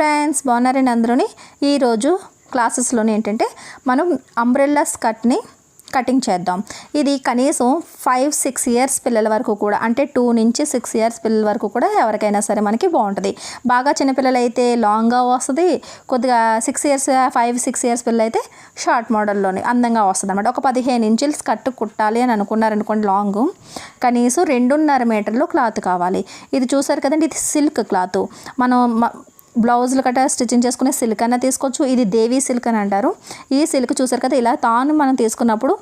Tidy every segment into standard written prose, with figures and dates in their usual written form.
Friends, బాగున్నారండి అందరూని. ఈరోజు క్లాసెస్లోనే ఏంటంటే మనం అంబ్రెల్లా స్కర్ట్ని కటింగ్ చేద్దాం. ఇది కనీసం 5-6 ఇయర్స్ పిల్లల వరకు కూడా, అంటే 2 నుంచి 6 ఇయర్స్ పిల్లల వరకు కూడా ఎవరికైనా సరే మనకి బాగుంటుంది. బాగా చిన్నపిల్లలు అయితే లాంగ్గా వస్తుంది, కొద్దిగా 5-6 ఇయర్స్ పిల్లలు అయితే షార్ట్ మోడల్లోనే అందంగా వస్తుంది అనమాట. ఒక 15 ఇంచుల స్కర్ట్ కుట్టాలి అని అనుకున్నారనుకోండి, లాంగ్ కనీసం 2.5 మీటర్లు క్లాత్ కావాలి. ఇది చూసారు కదండి, ఇది సిల్క్ క్లాత్. మనం బ్లౌజులు కట్ట స్టిచ్చింగ్ చేసుకునే సిల్క్ అన్న తీసుకోవచ్చు. ఇది దేవీ సిల్క్ అని అంటారు. ఈ సిల్క్ చూసారు కదా, ఇలా తాను మనం తీసుకున్నప్పుడు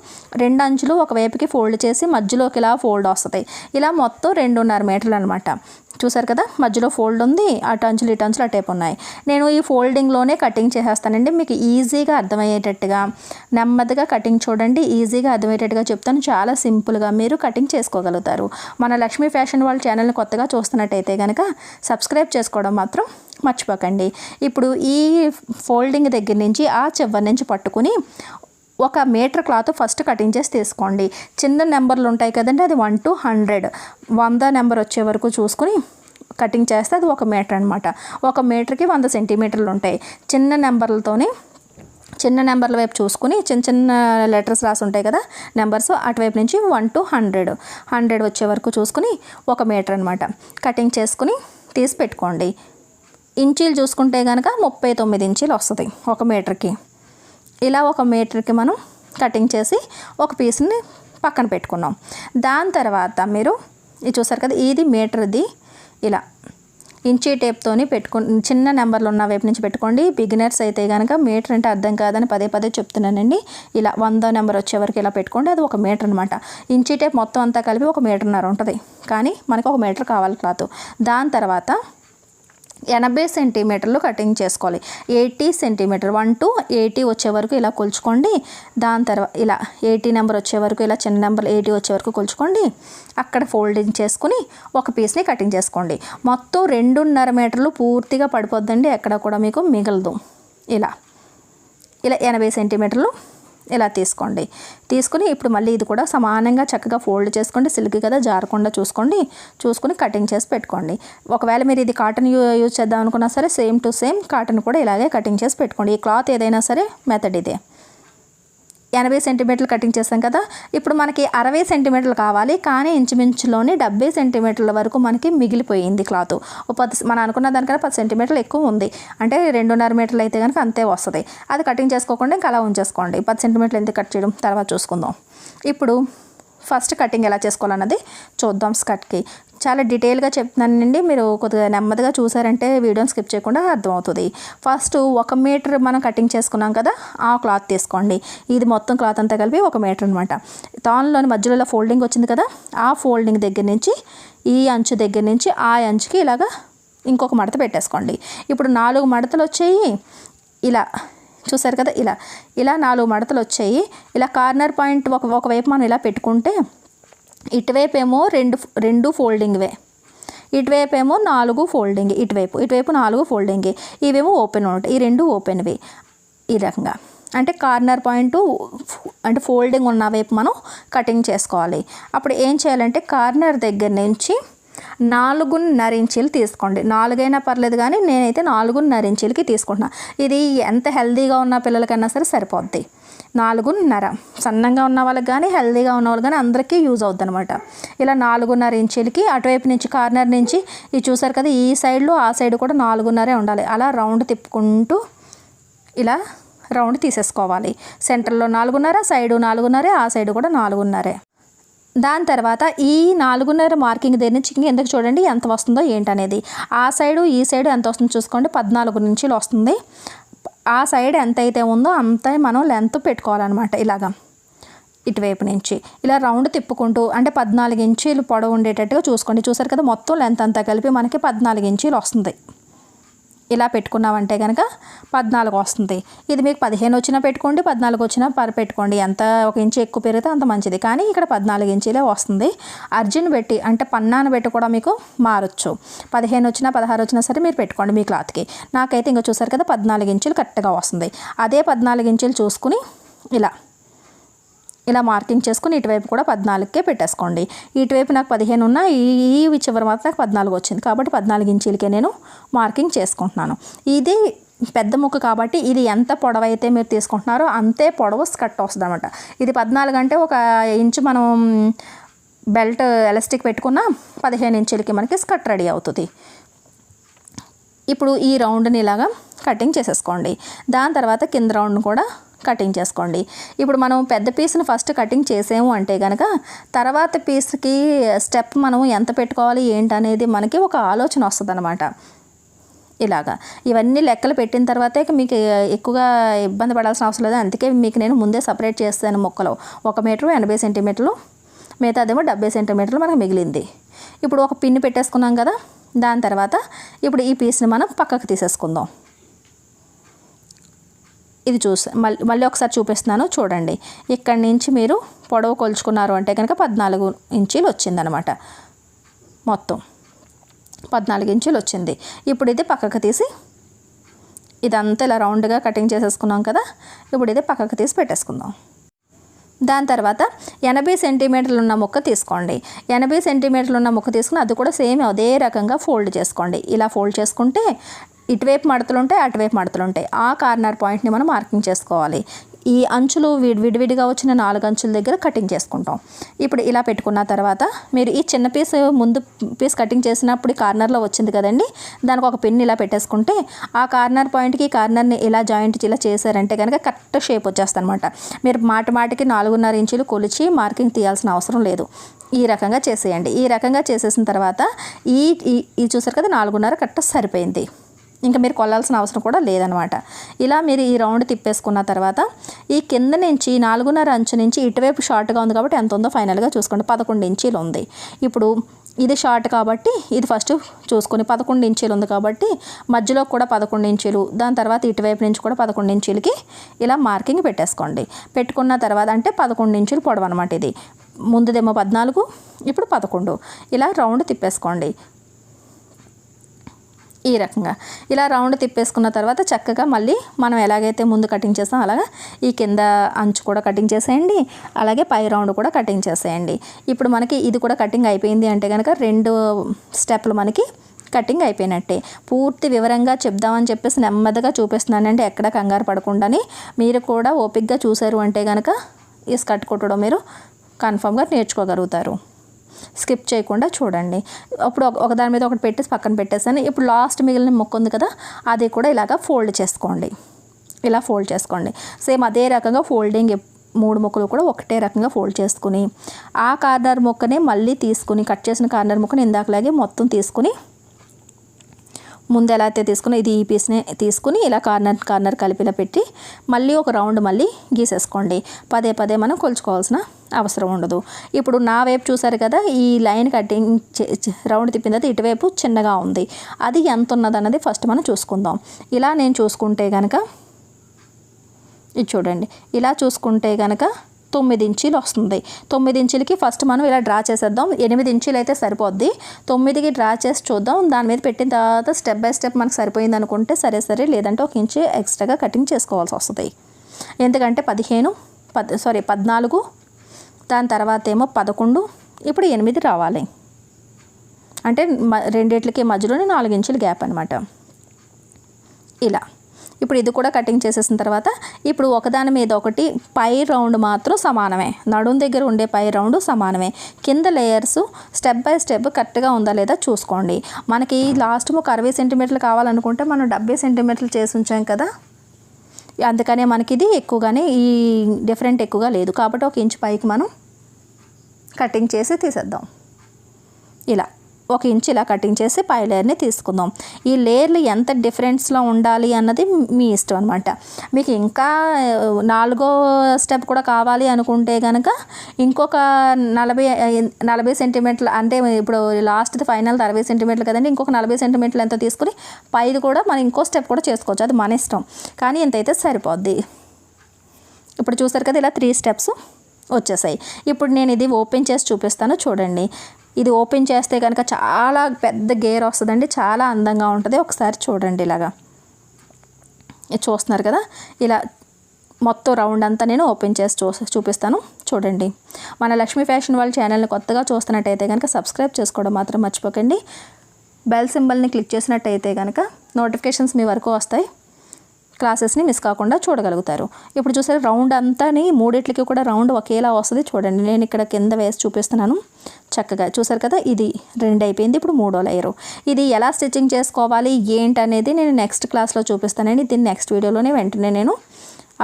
2 అంచులు ఒకవైపుకి ఫోల్డ్ చేసి మధ్యలోకి ఇలా ఫోల్డ్ వస్తుంది. ఇలా మొత్తం 2.5 మీటర్లు అనమాట. చూసారు కదా, మధ్యలో ఫోల్డ్ ఉంది, అటు అంచులు ఇటు అంచులు అటేపు ఉన్నాయి. నేను ఈ ఫోల్డింగ్లోనే కటింగ్ చేసేస్తానండి, మీకు ఈజీగా అర్థమయ్యేటట్టుగా. నెమ్మదిగా కటింగ్ చూడండి, ఈజీగా అర్థమయ్యేటట్టుగా చెప్తాను. చాలా సింపుల్గా మీరు కటింగ్ చేసుకోగలుగుతారు. మన లక్ష్మీ ఫ్యాషన్ వాళ్ళ ఛానల్ని కొత్తగా చూస్తున్నట్టయితే కనుక సబ్స్క్రైబ్ చేసుకోవడం మాత్రం మర్చిపోకండి. ఇప్పుడు ఈ ఫోల్డింగ్ దగ్గర నుంచి ఆ చివరి నుంచి పట్టుకుని 1 మీటర్ క్లాత్ ఫస్ట్ కటింగ్ చేసి తీసుకోండి. చిన్న నెంబర్లు ఉంటాయి కదండి, అది 1 to 100 నెంబర్ వచ్చే వరకు చూసుకుని కటింగ్ చేస్తే అది 1 మీటర్ అనమాట. 1 మీటర్కి 100 సెంటీమీటర్లు ఉంటాయి. చిన్న నెంబర్ల వైపు చూసుకుని చిన్న లెటర్స్ రాసి ఉంటాయి కదా నెంబర్స్, అటువైపు నుంచి 1 to 100 వచ్చే వరకు చూసుకుని 1 మీటర్ అనమాట కటింగ్ చేసుకుని తీసి పెట్టుకోండి. ఇంచీలు చూసుకుంటే కనుక 39 ఇంచీలు వస్తుంది 1 మీటర్కి. ఇలా 1 మీటర్కి మనం కటింగ్ చేసి ఒక పీస్ని పక్కన పెట్టుకున్నాం. దాని తర్వాత మీరు ఇది చూసారు కదా, ఇది మీటర్ది. ఇలా ఇంచీ టేప్తోని చిన్న నెంబర్లు ఉన్న వైపు నుంచి పెట్టుకోండి. బిగినర్స్ అయితే కనుక మీటర్ అంటే అర్థం కాదని పదే చెప్తున్నానండి. ఇలా 100 నెంబర్ వచ్చే వరకు ఇలా పెట్టుకోండి, అది 1 మీటర్ అనమాట. ఇంచీ టేప్ మొత్తం అంతా కలిపి 1.5 మీటర్ ఉంటుంది, కానీ మనకి 1 మీటర్ కావాలి క్లాత్. దాని తర్వాత 80 సెంటీమీటర్లు కటింగ్ చేసుకోవాలి. 80 సెంటీమీటర్ 1 to 80 వచ్చే వరకు ఇలా కొలుచుకోండి. దాని తర్వాత ఇలా 80 నెంబర్ వచ్చే వరకు, ఇలా చిన్న నెంబర్ 80 వచ్చే వరకు కొలుచుకోండి. అక్కడ ఫోల్డింగ్ చేసుకుని ఒక పీస్ని కటింగ్ చేసుకోండి. మొత్తం 2.5 మీటర్లు పూర్తిగా పడిపోద్దండి, ఎక్కడ కూడా మీకు మిగలదు. ఇలా 80 సెంటీమీటర్లు ఇలా తీసుకుని ఇప్పుడు మళ్ళీ ఇది కూడా సమానంగా చక్కగా ఫోల్డ్ చేసుకోండి. సిల్క్ కదా, జారకుండా చూసుకొని కటింగ్ చేసి పెట్టుకోండి. ఒకవేళ మీరు ఇది కాటన్ యూజ్ చేద్దాం అనుకున్నా సరే సేమ్ టు సేమ్ కాటన్ కూడా ఇలాగే కటింగ్ చేసి పెట్టుకోండి. ఈ క్లాత్ ఏదైనా సరే మెథడ్ ఇదే. 80 సెంటీమీటర్లు కటింగ్ చేస్తాం కదా, ఇప్పుడు మనకి 60 సెంటీమీటర్లు కావాలి, కానీ ఇంచుమించులోని 70 సెంటీమీటర్ల వరకు మనకి మిగిలిపోయింది క్లాత్. మనం అనుకున్న దానికన్నా 10 సెంటీమీటర్లు ఎక్కువ ఉంది, అంటే 2.5 మీటర్లు అయితే కనుక అంతే వస్తుంది. అది కటింగ్ చేసుకోకుండా ఇంకా అలా ఉంచేసుకోండి. 10 సెంటీమీటర్లు ఎంత కట్ చేయడం తర్వాత చూసుకుందాం. ఇప్పుడు ఫస్ట్ కటింగ్ ఎలా చేసుకోవాలన్నది చూద్దాం. స్కర్ట్కి చాలా డీటెయిల్గా చెప్తున్నానండి, మీరు కొద్దిగా నెమ్మదిగా చూసారంటే వీడియోని స్కిప్ చేయకుండా అర్థమవుతుంది. ఫస్ట్ 1 మీటర్ మనం కటింగ్ చేసుకున్నాం కదా, ఆ క్లాత్ తీసుకోండి. ఇది మొత్తం క్లాత్ అంతా కలిపి 1 మీటర్ అనమాట. దానిలోని మధ్యలో ఫోల్డింగ్ వచ్చింది కదా, ఆ ఫోల్డింగ్ దగ్గర నుంచి ఈ అంచు దగ్గర నుంచి ఆ అంచుకి ఇలాగా ఇంకొక మడత పెట్టేసుకోండి. ఇప్పుడు 4 మడతలు వచ్చాయి. ఇలా చూసారు కదా, ఇలా 4 మడతలు వచ్చాయి. ఇలా కార్నర్ పాయింట్ ఒకవైపు మనం ఇలా పెట్టుకుంటే ఇటువైపు ఏమో రెండు ఫోల్డింగ్వే, ఇటువైపు ఏమో 4 ఫోల్డింగ్, ఇటువైపు 4 ఫోల్డింగ్, ఇవేమో ఓపెన్ ఉంటాయి, ఈ 2 ఓపెన్వి. ఈ రకంగా అంటే కార్నర్ పాయింట్ అంటే ఫోల్డింగ్ ఉన్న వైపు మనం కటింగ్ చేసుకోవాలి. అప్పుడు ఏం చేయాలంటే కార్నర్ దగ్గర నుంచి 4.5 ఇంచీలు తీసుకోండి. 4 అయినా పర్లేదు, కానీ నేనైతే 4.5 ఇంచీలకి తీసుకుంటున్నాను. ఇది ఎంత హెల్తీగా ఉన్న పిల్లలకైనా సరే సరిపోద్ది. 4.5 సన్నంగా ఉన్న వాళ్ళకి కానీ హెల్తీగా ఉన్న వాళ్ళకి కానీ అందరికీ యూజ్ అవుద్ది అనమాట. ఇలా 4.5 ఇంచీలకి అటువైపు నుంచి కార్నర్ నుంచి ఇది చూసారు కదా, ఈ సైడ్లో ఆ సైడ్ కూడా 4.5 ఉండాలి. అలా రౌండ్ తిప్పుకుంటూ ఇలా రౌండ్ తీసేసుకోవాలి. సెంటర్లో 4.5, సైడు 4.5, ఆ సైడు కూడా 4.5. దాని తర్వాత ఈ 4.5 మార్కింగ్ దగ్గర నుంచి ఎందుకు చూడండి ఎంత వస్తుందో ఏంటనేది. ఆ సైడు ఈ సైడు ఎంత వస్తుందో చూసుకోండి. 14 ఇంచీలు వస్తుంది. ఆ సైడ్ ఎంత అయితే ఉందో అంత మనం లెంత్ పెట్టుకోవాలన్నమాట. ఇలాగా ఇటువైపు నుంచి ఇలా రౌండ్ తిప్పుకుంటూ, అంటే 14 ఇంచీలు పొడవు ఉండేటట్టుగా చూసుకోండి. చూసారు కదా, మొత్తం లెంత్ అంతా కలిపి మనకి 14 ఇంచీలు వస్తుంది. ఇలా పెట్టుకున్నామంటే కనుక 14 వస్తుంది. ఇది మీకు 15 వచ్చినా పెట్టుకోండి, 14 వచ్చినా పెట్టుకోండి. ఎంత 1 ఇంచు ఎక్కువ పెరిగితే అంత మంచిది, కానీ ఇక్కడ 14 ఇంచీలే వస్తుంది. అర్జున్ పెట్టి అంటే పన్నాను పెట్టి కూడా మీకు మారచ్చు. 15 వచ్చినా 16 వచ్చినా సరే మీరు పెట్టుకోండి మీ క్లాత్కి. నాకైతే ఇంకా చూసారు కదా 14 ఇంచులు కరెక్ట్గా వస్తుంది. అదే 14 ఇంచులు చూసుకుని ఇలా మార్కింగ్ చేసుకుని ఇటువైపు కూడా 14కే పెట్టేసుకోండి. ఇటువైపు నాకు 15 ఉన్న ఈ చివరి మాత్రం నాకు 14 వచ్చింది కాబట్టి 14 ఇంచీలకే నేను మార్కింగ్ చేసుకుంటున్నాను. ఇది పెద్ద ముక్క కాబట్టి ఇది ఎంత పొడవైతే మీరు తీసుకుంటున్నారో అంతే పొడవు స్కర్ట్ వస్తుంది అనమాట. ఇది 14 అంటే 1 ఇంచు మనం బెల్ట్ ఎలాస్టిక్ పెట్టుకున్న 15 ఇంచులకి మనకి స్కర్ట్ రెడీ అవుతుంది. ఇప్పుడు ఈ రౌండ్ని ఇలాగా కటింగ్ చేసేసుకోండి. దాని తర్వాత కింద రౌండ్ కూడా కటింగ్ చేసుకోండి. ఇప్పుడు మనం పెద్ద పీస్ని ఫస్ట్ కటింగ్ చేసాము అంటే కనుక తర్వాత పీస్కి స్టెప్ మనం ఎంత పెట్టుకోవాలి ఏంటనేది మనకి ఒక ఆలోచన వస్తుంది అనమాట. ఇలాగా ఇవన్నీ లెక్కలు పెట్టిన తర్వాతే మీకు ఎక్కువగా ఇబ్బంది పడాల్సిన అవసరం లేదు. అందుకే మీకు నేను ముందే సపరేట్ చేస్తాను. ముక్కలు 1 మీటరు 80 సెంటీమీటర్లు, మిగతాదేమో 70 సెంటీమీటర్లు మనకు మిగిలింది. ఇప్పుడు ఒక పిన్ పెట్టేసుకున్నాం కదా. దాని తర్వాత ఇప్పుడు ఈ పీస్ని మనం పక్కకు తీసేసుకుందాం. ఇది మళ్ళీ ఒకసారి చూపిస్తున్నాను చూడండి. ఇక్కడి నుంచి మీరు పొడవు కొలుచుకున్నారు అంటే కనుక 14 ఇంచీలు వచ్చిందనమాట. మొత్తం 14 ఇంచులు వచ్చింది. ఇప్పుడు ఇది పక్కకు తీసి ఇదంతా ఇలా రౌండ్గా కటింగ్ చేసేసుకున్నాం కదా. ఇప్పుడు ఇది పక్కకు తీసి పెట్టేసుకుందాం. దాని తర్వాత 80 సెంటీమీటర్లు ఉన్న ముక్క తీసుకోండి. 80 సెంటీమీటర్లు ఉన్న ముక్క తీసుకుని అది కూడా సేమ్ అదే రకంగా ఫోల్డ్ చేసుకోండి. ఇలా ఫోల్డ్ చేసుకుంటే ఇటువైపు మడతలు ఉంటాయి, అటువైపు మడతలు ఉంటాయి. ఆ కార్నర్ పాయింట్ని మనం మార్కింగ్ చేసుకోవాలి. ఈ అంచులు విడివిడిగా వచ్చిన 4 అంచుల దగ్గర కటింగ్ చేసుకుంటాం. ఇప్పుడు ఇలా పెట్టుకున్న తర్వాత మీరు ఈ చిన్న పీస్ ముందు పీస్ కటింగ్ చేసినప్పుడు కార్నర్లో వచ్చింది కదండి, దానికి ఒక పిన్ ఇలా పెట్టేసుకుంటే ఆ కార్నర్ పాయింట్కి కార్నర్ని ఇలా జాయింట్ ఇలా చేశారంటే కనుక కరెక్ట్ షేప్ వచ్చేస్తుంది అనమాట. మీరు మాటికి 4.5 ఇంచులు కొలిచి మార్కింగ్ తీయాల్సిన అవసరం లేదు. ఈ రకంగా చేసేయండి. ఈ రకంగా చేసేసిన తర్వాత ఈ చూసారు కదా 4.5 కరెక్ట్ సరిపోయింది. ఇంకా మీరు కొల్లాల్సిన అవసరం కూడా లేదనమాట. ఇలా మీరు ఈ రౌండ్ తిప్పేసుకున్న తర్వాత ఈ కింద నుంచి 4.5 అంచు నుంచి ఇటువైపు షార్ట్గా ఉంది కాబట్టి ఎంత ఉందో ఫైనల్గా చూసుకోండి. 11 ఇంచీలు ఉంది. ఇప్పుడు ఇది షార్ట్ కాబట్టి ఇది ఫస్ట్ చూసుకొని 11 ఇంచీలు ఉంది కాబట్టి మధ్యలో కూడా 11 ఇంచీలు, దాని తర్వాత ఇటువైపు నుంచి కూడా 11 ఇంచీలకి ఇలా మార్కింగ్ పెట్టేసుకోండి. పెట్టుకున్న తర్వాత అంటే 11 ఇంచులు పొడవు అనమాట. ఇది ముందుదేమో 14, ఇప్పుడు 11. ఇలా రౌండ్ తిప్పేసుకోండి. ఈ రకంగా ఇలా రౌండ్ తిప్పేసుకున్న తర్వాత చక్కగా మళ్ళీ మనం ఎలాగైతే ముందు కటింగ్ చేస్తాం అలాగా ఈ కింద అంచు కూడా కటింగ్ చేసేయండి, అలాగే పై రౌండ్ కూడా కటింగ్ చేసేయండి. ఇప్పుడు మనకి ఇది కూడా కటింగ్ అయిపోయింది అంటే కనుక 2 స్టెప్లు మనకి కటింగ్ అయిపోయినట్టే. పూర్తి వివరంగా చెప్దామని చెప్పేసి నెమ్మదిగా చూపిస్తున్నానంటే ఎక్కడ కంగారు పడకుండానే మీరు కూడా ఓపిక్గా చూశారు అంటే కనుక ఈ స్కర్ట్ కుట్టడం మీరు కన్ఫామ్గా నేర్చుకోగలుగుతారు. స్కిప్ చేయకుండా చూడండి. అప్పుడు ఒకదాని మీద ఒకటి పెట్టేసి పక్కన పెట్టేసాను. ఇప్పుడు లాస్ట్ మిగిలిన ముక్క ఉంది కదా, అది కూడా ఇలాగా ఫోల్డ్ చేసుకోండి. ఇలా ఫోల్డ్ చేసుకోండి. సేమ్ అదే రకంగా ఫోల్డింగ్ 3 ముక్కలు కూడా ఒకటే రకంగా ఫోల్డ్ చేసుకుని ఆ కార్నర్ ముక్కనే మళ్ళీ తీసుకుని కట్ చేసిన కార్నర్ ముక్కని ఇందాకలాగే మొత్తం తీసుకుని ముందు ఎలా అయితే తీసుకుని ఇది ఈ పీస్ని తీసుకుని ఇలా కార్నర్ కలిపిలా పెట్టి మళ్ళీ ఒక రౌండ్ మళ్ళీ గీసేసుకోండి. పదే మనం కొలుచుకోవాల్సిన అవసరం ఉండదు. ఇప్పుడు నా వైపు చూసారు కదా, ఈ లైన్ కటింగ్ రౌండ్ తిప్పిన తర్వాత ఇటువైపు చిన్నగా ఉంది. అది ఎంత ఉన్నది అన్నది ఫస్ట్ మనం చూసుకుందాం. ఇలా నేను చూసుకుంటే కనుక ఇది చూడండి, ఇలా చూసుకుంటే కనుక 9 ఇంచీలు వస్తుంది. 9 ఇంచులకి ఫస్ట్ మనం ఇలా డ్రా చేసేద్దాం. 8 ఇంచులు అయితే సరిపోద్ది. 9కి డ్రా చేసి చూద్దాం. దాని మీద పెట్టిన తర్వాత స్టెప్ బై స్టెప్ మనకు సరిపోయింది అనుకుంటే సరే, లేదంటే 1 ఇంచు ఎక్స్ట్రాగా కటింగ్ చేసుకోవాల్సి వస్తుంది. ఎందుకంటే 14, దాని తర్వాత ఏమో 11, ఇప్పుడు 8 రావాలి. అంటే రెండిట్లకి మధ్యలోనే 4 ఇంచులు గ్యాప్ అనమాట. ఇలా ఇప్పుడు ఇది కూడా కటింగ్ చేసేసిన తర్వాత ఇప్పుడు ఒకదాని మీద ఒకటి పై రౌండ్ మాత్రం సమానమే. నడుం దగ్గర ఉండే పై రౌండ్ సమానమే. కింద లేయర్స్ స్టెప్ బై స్టెప్ కరెక్ట్గా ఉందా లేదా చూసుకోండి. మనకి లాస్ట్ ఒక 60 సెంటీమీటర్లు కావాలనుకుంటే మనం 70 సెంటీమీటర్లు చేసి ఉంచాం కదా, అందుకనే మనకి ఇది ఎక్కువగానే ఈ డిఫరెంట్ ఎక్కువగా లేదు కాబట్టి 1 ఇంచు పైకి మనం కటింగ్ చేసి తీసేద్దాం. ఇలా 1 ఇంచు ఇలా కటింగ్ చేసి పై లేయర్ని తీసుకుందాం. ఈ లేయర్లు ఎంత డిఫరెన్స్లో ఉండాలి అన్నది మీ ఇష్టం అనమాట. మీకు ఇంకా 4వ స్టెప్ కూడా కావాలి అనుకుంటే కనుక ఇంకొక 40 సెంటీమీటర్లు, అంటే ఇప్పుడు లాస్ట్ది ఫైనల్ 60 సెంటీమీటర్లు కదండి, ఇంకొక 40 సెంటీమీటర్లు ఎంత తీసుకుని పైది కూడా మనం ఇంకో స్టెప్ కూడా చేసుకోవచ్చు, అది మన ఇష్టం. కానీ ఇంతైతే సరిపోద్ది. ఇప్పుడు చూసారు కదా, ఇలా 3 స్టెప్స్ వచ్చేసాయి. ఇప్పుడు నేను ఇది ఓపెన్ చేసి చూపిస్తాను చూడండి. ఇది ఓపెన్ చేస్తే కనుక చాలా పెద్ద గేర్ వస్తుందండి, చాలా అందంగా ఉంటుంది. ఒకసారి చూడండి. ఇలాగా చూస్తున్నారు కదా, ఇలా మొత్తం రౌండ్ అంతా నేను ఓపెన్ చేసి చూపిస్తాను చూడండి. మన లక్ష్మీ ఫ్యాషన్ వాళ్ళ ఛానల్ని కొత్తగా చూస్తున్నట్టయితే కనుక సబ్స్క్రైబ్ చేసుకోవడం మాత్రం మర్చిపోకండి. బెల్ సింబల్ని క్లిక్ చేసినట్టయితే కనుక నోటిఫికేషన్స్ మీ వరకు వస్తాయి. క్లాసెస్ని మిస్ కాకుండా చూడగలుగుతారు. ఇప్పుడు చూసారు రౌండ్ అంతాని మూడిట్లకి కూడా రౌండ్ ఒకేలా వస్తుంది చూడండి. నేను ఇక్కడ కింద వేసి చూపిస్తున్నాను చక్కగా. చూసారు కదా, ఇది 2 అయిపోయింది. ఇప్పుడు 3వ లేయరు. ఇది ఎలా స్టిచ్చింగ్ చేసుకోవాలి ఏంటి అనేది నేను నెక్స్ట్ క్లాస్లో చూపిస్తానండి. దీన్ని నెక్స్ట్ వీడియోలోనే వెంటనే నేను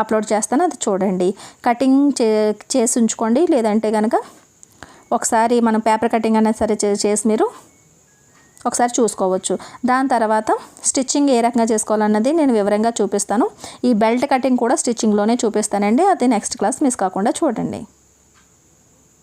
అప్లోడ్ చేస్తాను, అది చూడండి. కటింగ్ చేసి ఉంచుకోండి, లేదంటే కనుక ఒకసారి మనం పేపర్ కటింగ్ అనేది సరే చేసి మీరు ఒకసారి చూసుకోవచ్చు. దాని తర్వాత స్టిచ్చింగ్ ఏ రకంగా చేసుకోవాలన్నది నేను వివరంగా చూపిస్తాను. ఈ బెల్ట్ కటింగ్ కూడా స్టిచ్చింగ్లోనే చూపిస్తానండి. అది నెక్స్ట్ క్లాస్ మిస్ కాకుండా చూడండి.